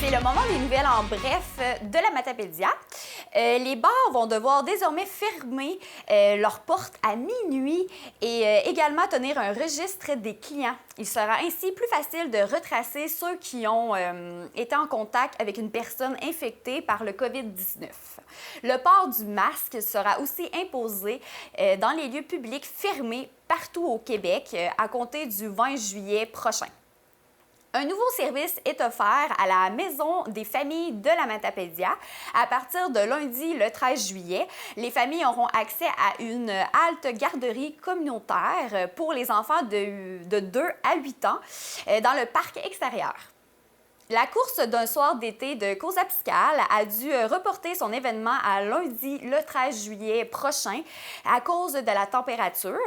C'est le moment des nouvelles en bref de la Matapédia. Les bars vont devoir désormais fermer leurs portes à minuit et également tenir un registre des clients. Il sera ainsi plus facile de retracer ceux qui ont été en contact avec une personne infectée par le COVID-19. Le port du masque sera aussi imposé dans les lieux publics fermés partout au Québec à compter du 20 juillet prochain. Un nouveau service est offert à la Maison des familles de la Matapédia. À partir de lundi, le 13 juillet, les familles auront accès à une halte garderie communautaire pour les enfants de 2 à 8 ans dans le parc extérieur. La course d'un soir d'été de Cozapscal a dû reporter son événement à lundi, le 13 juillet prochain, à cause de la température.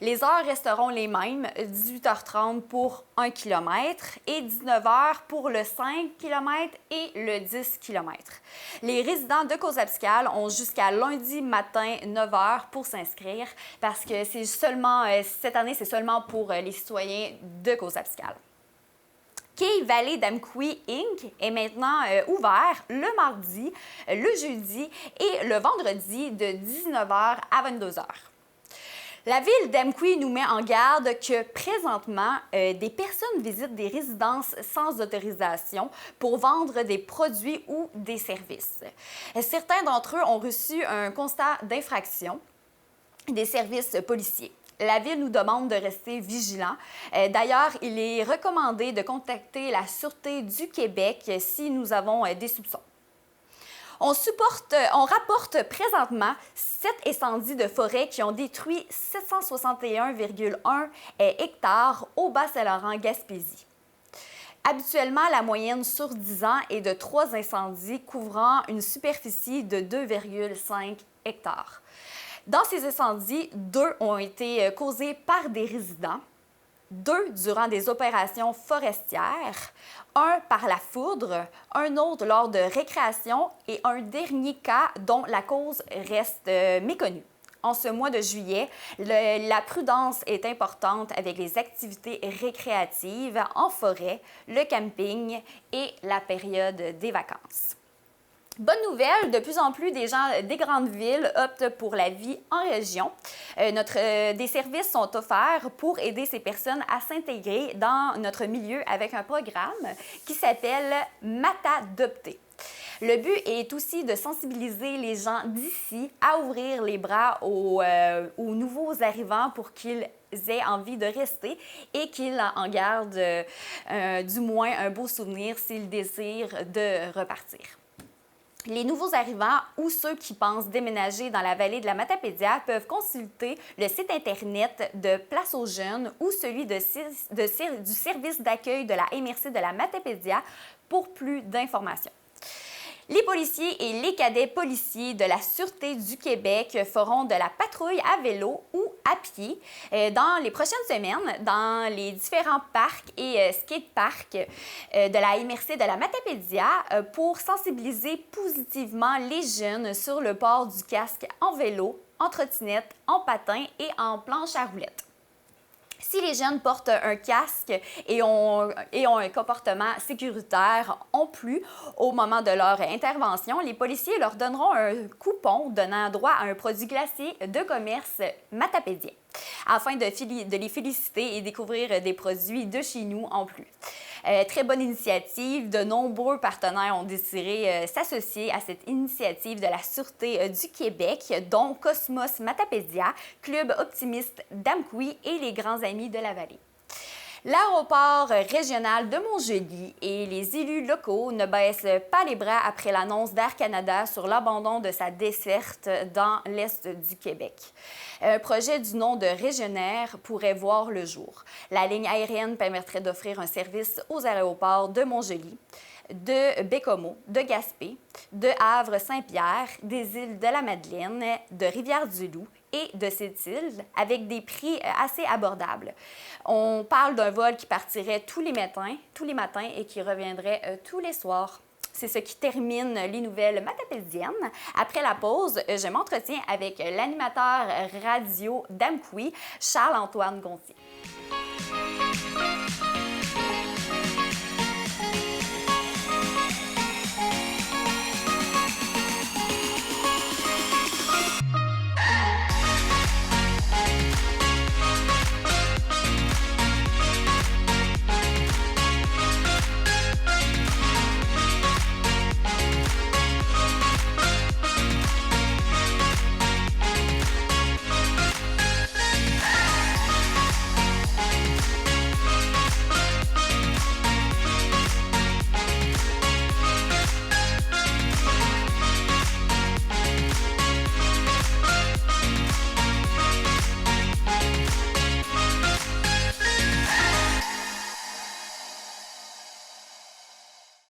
Les heures resteront les mêmes, 18h30 pour 1 km et 19h pour le 5 km et le 10 km. Les résidents de Cozapscal ont jusqu'à lundi matin, 9h pour s'inscrire parce que cette année, c'est seulement pour les citoyens de Cozapscal. Quai Vallée d'Amqui Inc. est maintenant ouvert le mardi, le jeudi et le vendredi de 19h à 22h. La ville d'Amqui nous met en garde que présentement, des personnes visitent des résidences sans autorisation pour vendre des produits ou des services. Certains d'entre eux ont reçu un constat d'infraction des services policiers. La Ville nous demande de rester vigilants. D'ailleurs, il est recommandé de contacter la Sûreté du Québec si nous avons des soupçons. On rapporte présentement 7 incendies de forêt qui ont détruit 761,1 hectares au Bas-Saint-Laurent-Gaspésie. Habituellement, la moyenne sur 10 ans est de 3 incendies couvrant une superficie de 2,5 hectares. Dans ces incendies, 2 ont été causés par des résidents, 2 durant des opérations forestières, 1 par la foudre, un autre lors de récréation et un dernier cas dont la cause reste méconnue. En ce mois de juillet, la prudence est importante avec les activités récréatives en forêt, le camping et la période des vacances. Bonne nouvelle, de plus en plus des gens des grandes villes optent pour la vie en région. Des services sont offerts pour aider ces personnes à s'intégrer dans notre milieu avec un programme qui s'appelle Matadopter. Le but est aussi de sensibiliser les gens d'ici à ouvrir les bras aux nouveaux arrivants pour qu'ils aient envie de rester et qu'ils en gardent du moins un beau souvenir s'ils désirent de repartir. Les nouveaux arrivants ou ceux qui pensent déménager dans la vallée de la Matapédia peuvent consulter le site Internet de Place aux Jeunes ou celui du service d'accueil de la MRC de la Matapédia pour plus d'informations. Les policiers et les cadets policiers de la Sûreté du Québec feront de la patrouille à vélo ou à pied dans les prochaines semaines dans les différents parcs et skateparks de la MRC de la Matapédia pour sensibiliser positivement les jeunes sur le port du casque en vélo, en trottinette, en patin et en planche à roulettes. Si les jeunes portent un casque et ont un comportement sécuritaire en plus au moment de leur intervention, les policiers leur donneront un coupon donnant droit à un produit glacé de commerce matapédien afin de les féliciter et découvrir des produits de chez nous en plus. Très bonne initiative. De nombreux partenaires ont désiré s'associer à cette initiative de la Sûreté du Québec, dont Cosmos Matapédia, Club Optimiste d'Amqui et les Grands Amis de la Vallée. L'aéroport régional de Montjoly et les élus locaux ne baissent pas les bras après l'annonce d'Air Canada sur l'abandon de sa desserte dans l'est du Québec. Un projet du nom de Régionnaire pourrait voir le jour. La ligne aérienne permettrait d'offrir un service aux aéroports de Montjoly, de Bécomo, de Gaspé, de Havre-Saint-Pierre, des îles de la Madeleine, de Rivière-du-Loup et de Sept-Îles avec des prix assez abordables. On parle d'un vol qui partirait tous les matins et qui reviendrait tous les soirs. C'est ce qui termine les nouvelles matapédiennes. Après la pause, je m'entretiens avec l'animateur radio d'Amqui, Charles-Antoine Gontier.